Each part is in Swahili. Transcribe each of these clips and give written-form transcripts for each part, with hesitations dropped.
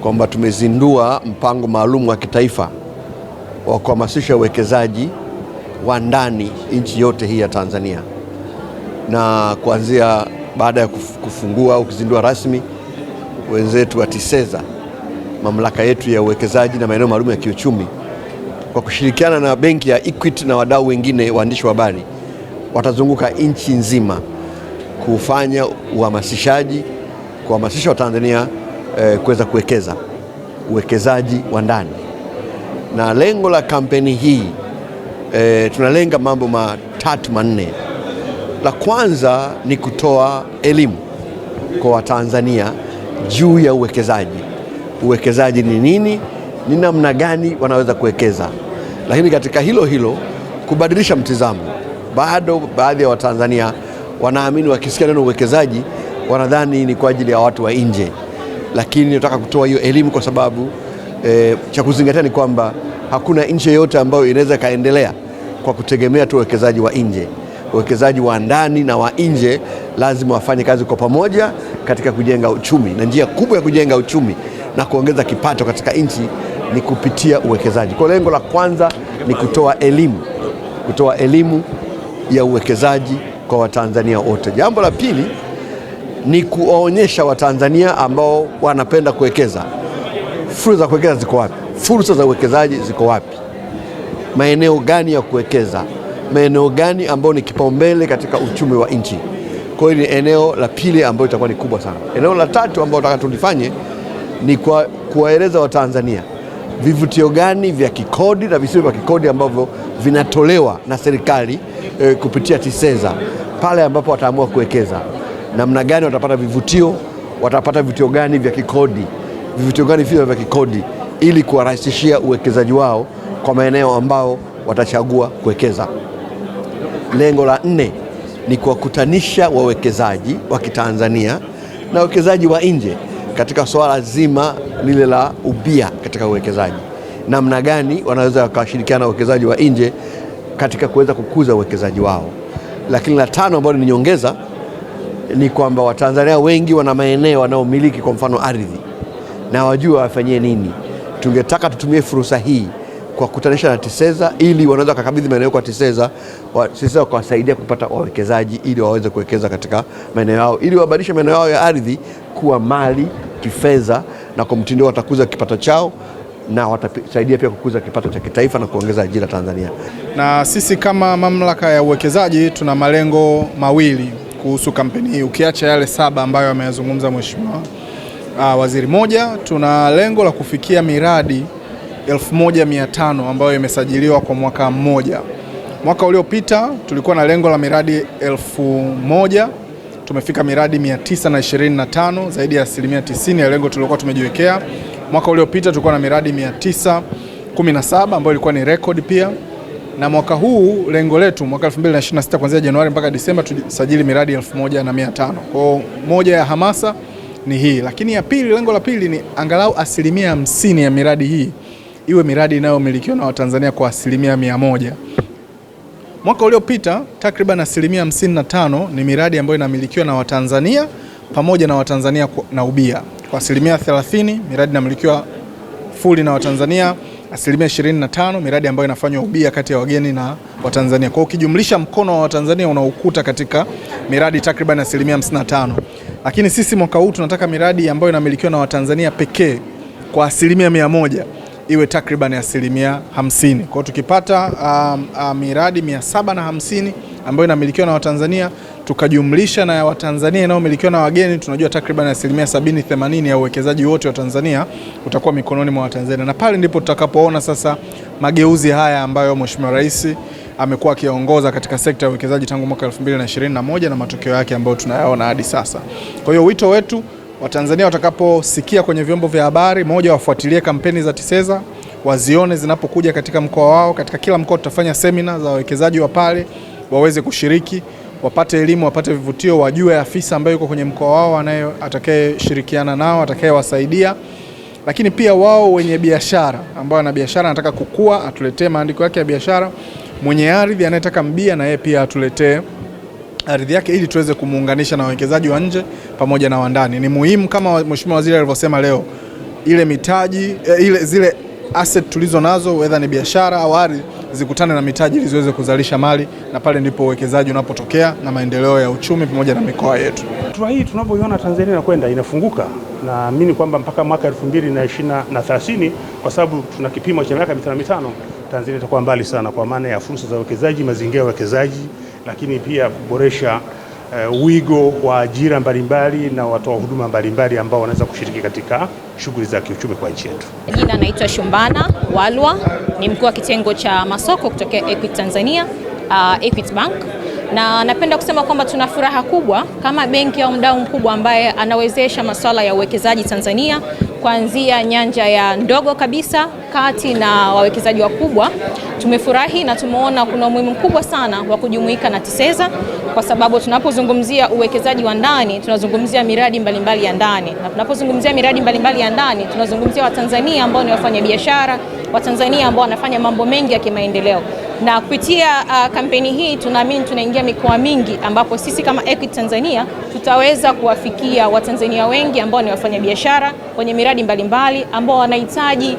kwamba tumezindua mpango maalum wa kitaifa wa kuhamasisha uwekezaji wa ndani nchi yote hii ya Tanzania, na kuanzia baada ya kufungua au kuzindua rasmi, wenzetu wa TISEZA, mamlaka yetu ya uwekezaji na maeneo maalum ya kiuchumi, kwa kushirikiana na benki ya Equity na wadau wengine waandishi wa habari, watazunguka nchi nzima kufanya uhamasishaji, kuhamasisha Watanzania kuweza kuwekeza, uwekezaji wa ndani. Na lengo la kampeni hii tunalenga mambo matatu manne. La kwanza ni kutoa elimu kwa Watanzania juu ya uwekezaji. Uwekezaji ni nini? Ni namna gani wanaweza kuwekeza? Lakini katika hilo hilo kubadilisha mtizamo. Bado baadhi ya Watanzania wanaamini wakisikia neno uwekezaji wanadhani ni kwa ajili ya watu wa nje. Lakini nataka kutoa hiyo elimu kwa sababu cha kuzingatia ni kwamba hakuna nchi yoyote ambayo inaweza kaendelea kwa kutegemea tu uwekezaji wa nje. Uwekezaji wa ndani na wa nje lazima wafanye kazi kwa pamoja katika kujenga uchumi, na njia kubwa ya kujenga uchumi na kuongeza kipato katika nchi ni kupitia uwekezaji. Kwa lengo la kwanza ni kutoa elimu ya uwekezaji kwa Watanzania wote. Jambo la pili ni kuwaonyesha Watanzania ambao wanapenda kuwekeza, fursa za kuwekeza ziko wapi, fursa za uwekezaji ziko wapi, maeneo gani ya kuwekeza, maeneo gani ambayo ni kipaumbele katika uchumi wa nchi. Kwa hiyo ni eneo la pili ambalo litakuwa ni kubwa sana. Eneo la tatu ambalo nataka tulifanye ni kuwaeleza Watanzania vivutio gani vya kikodi na visivyo vya kikodi ambavyo vinatolewa na serikali kupitia TISEZA pale ambapo wataamua kuwekeza. Namna gani watapata vivutio, watapata vivutio gani vya kikodi, vivutio gani visivyo vya kikodi, ili kuwarahisishia uwekezaji wao kwa maeneo ambao watachagua kuwekeza. Lengo la nne ni kuwakutanisha wawekezaji wa Kitanzania na wawekezaji wa nje katika swala zima lile la ubia katika uwekezaji. Namna gani wanaweza wakashirikiana na wawekezaji wa nje katika kuweza kukuza uwekezaji wao. Lakini la tano ambalo ni nyongeza ni kwamba Watanzania wengi wana maeneo wanaomiliki, kwa mfano ardhi, na wajua wafanyie nini. Tungetaka tutumie fursa hii kwa kukutanisha na TISEZA ili wanaweza kukabidhi maeneo kwa TISEZA kuwasaidia kupata wawekezaji ili waweze kuwekeza katika maeneo yao, ili wabadilishe maeneo yao ya ardhi kuwa mali kifedha, na kwa mtindo watakuza kipato chao na watasaidia pia kukuza kipato cha kitaifa na kuongeza ajira Tanzania. Na sisi kama mamlaka ya uwekezaji tuna malengo mawili kuhusu kampeni hii, ukiacha yale 7 ambayo ameyazungumza Mheshimiwa Waziri. Moja, tuna lengo la kufikia miradi 1500 ambayo imesajiliwa kwa mwaka mmoja. Mwaka uliopita tulikuwa na lengo la miradi 1000, tumefika miradi 925, zaidi ya 90% ya lengo tulikuwa tumejiwekea. Mwaka uliopita tulikuwa na miradi 917 ambayo ilikuwa ni record pia. Na mwaka huu lengo letu mwaka 2026 kuanzia Januari mpaka Disemba tusajili miradi 1500. Kwa moja ya hamasa ni hii. Lakini ya pili, lengo la pili ni angalau 50% ya miradi hii iwe miradi inayomilikiwa na Watanzania kwa 100%. Mwaka uliopita takriban 55% ni miradi ambayo inamilikiwa na Watanzania pamoja na Watanzania na ubia. Kwa 30% miradi inamilikiwa fully na Watanzania, 25% miradi ambayo inafanywa ubia kati ya wageni na Watanzania. Kwa ukijumlisha mkono wa Watanzania unaokuta katika miradi takriban 55%. Lakini sisi mwaka huu tunataka miradi ambayo inamilikiwa na Watanzania pekee kwa 100% iwe takriban 50%. Kwa hiyo tukipata miradi 750 ambayo inamilikiwa na Watanzania tukajumlisha na ya Watanzania inayomilikiwa na wageni, tunajua takriban 70-80 ya uwekezaji wote wa Tanzania utakuwa mikononi mwa Watanzania. Na pale ndipo tutakapoona sasa mageuzi haya ambayo Mheshimiwa Rais amekuwa akiongoza katika sekta ya uwekezaji tangu mwaka 2021 na matokeo yake ambayo tunayaona hadi sasa. Kwa hiyo wito wetu, Watanzania watakaposikia kwenye vyombo vya habari, moja, wafuatilie kampeni za TISEZA, wazione zinapokuja katika mkoa wao. Katika kila mkoa tutafanya semina za wawekezaji wa pale, waweze kushiriki, wapate elimu, wapate vivutio, wajue afisa ambaye yuko kwenye mkoa wao atakayeshirikiana nao, atakayewasaidia. Lakini pia wao wenye biashara ambao ana biashara anataka kukua, atuletee maandiko yake ya biashara. Mwenye ardhi anayetaka mbia na yeye pia atuletee ardhi yake ili tuweze kumuunganisha na wawekezaji wa nje pamoja na wa ndani. Ni muhimu kama Mheshimiwa Waziri alivyosema leo, ile mitaji zile asset tulizo nazo, whether ni biashara au ardhi, zikutane na mitaji ili ziweze kuzalisha mali, na pale ndipo uwekezaji unapotokea na maendeleo ya uchumi pamoja na mikoa yetu. Hatua hii tunavyoiona Tanzania inakwenda inafunguka, naamini kwamba mpaka mwaka 2030 kwa sababu tuna kipimo cha miaka 5, Tanzania itakuwa mbali sana kwa maana ya fursa za uwekezaji, mazingira ya uwekezaji, lakini pia kuboresha wigo wa ajira mbalimbali na watoa huduma mbalimbali ambao wanaweza kushiriki katika shughuli za kiuchumi kwa nchi yetu. Jina naitwa Shumbana Walwa, ni mkuu wa kitengo cha masoko kutoka Equity Tanzania, Equity Bank. Na napenda kusema kwamba tuna furaha kubwa kama benki au mdau mkubwa ambaye anawezesha masuala ya uwekezaji Tanzania, kuanzia nyanja ya ndogo kabisa, kati na wawekezaji wakubwa. Tumefurahi na tumeona kuna umuhimu mkubwa sana wa kujumuika na TISEZA, kwa sababu tunapozungumzia uwekezaji wa ndani tunazungumzia miradi mbalimbali ya ndani, na tunapozungumzia miradi mbalimbali ya ndani tunazungumzia Watanzania ambao ni wafanyabiashara, Watanzania ambao wanafanya mambo mengi ya kimaendeleo. Na kupitia kampeni hii tunaamini tunaingia mikoa mingi ambapo sisi kama Equity Tanzania tutaweza kuwafikia Watanzania wengi ambao ni wafanyabiashara kwenye miradi mbalimbali ambao wanahitaji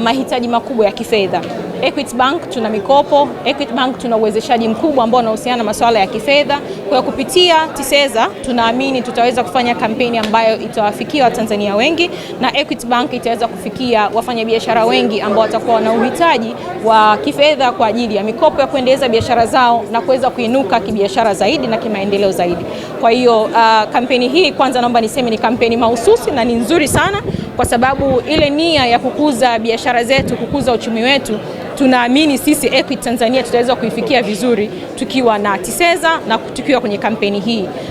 mahitaji makubwa ya kifedha. Equity Bank tuna mikopo, Equity Bank tuna uwezeshaji mkubwa ambao unahusiana na masuala ya kifedha. Kwa kupitia TISEZA tunaamini tutaweza kufanya kampeni ambayo itawafikia Watanzania wengi, na Equity Bank itaweza kufikia wafanyabiashara wengi ambao watakuwa na uhitaji wa kifedha kwa ajili ya mikopo ya kuendeleza biashara zao na kuweza kuinuka kibiashara zaidi na kimaendeleo zaidi. Kwa hiyo kampeni hii kwanza naomba niseme ni kampeni mahususi na ni nzuri sana, kwa sababu ile nia ya kukuza biashara zetu, kukuza uchumi wetu, tunaamini sisi Equity Tanzania tutaweza kuifikia vizuri tukiwa na TISEZA na tukiwa kwenye kampeni hii.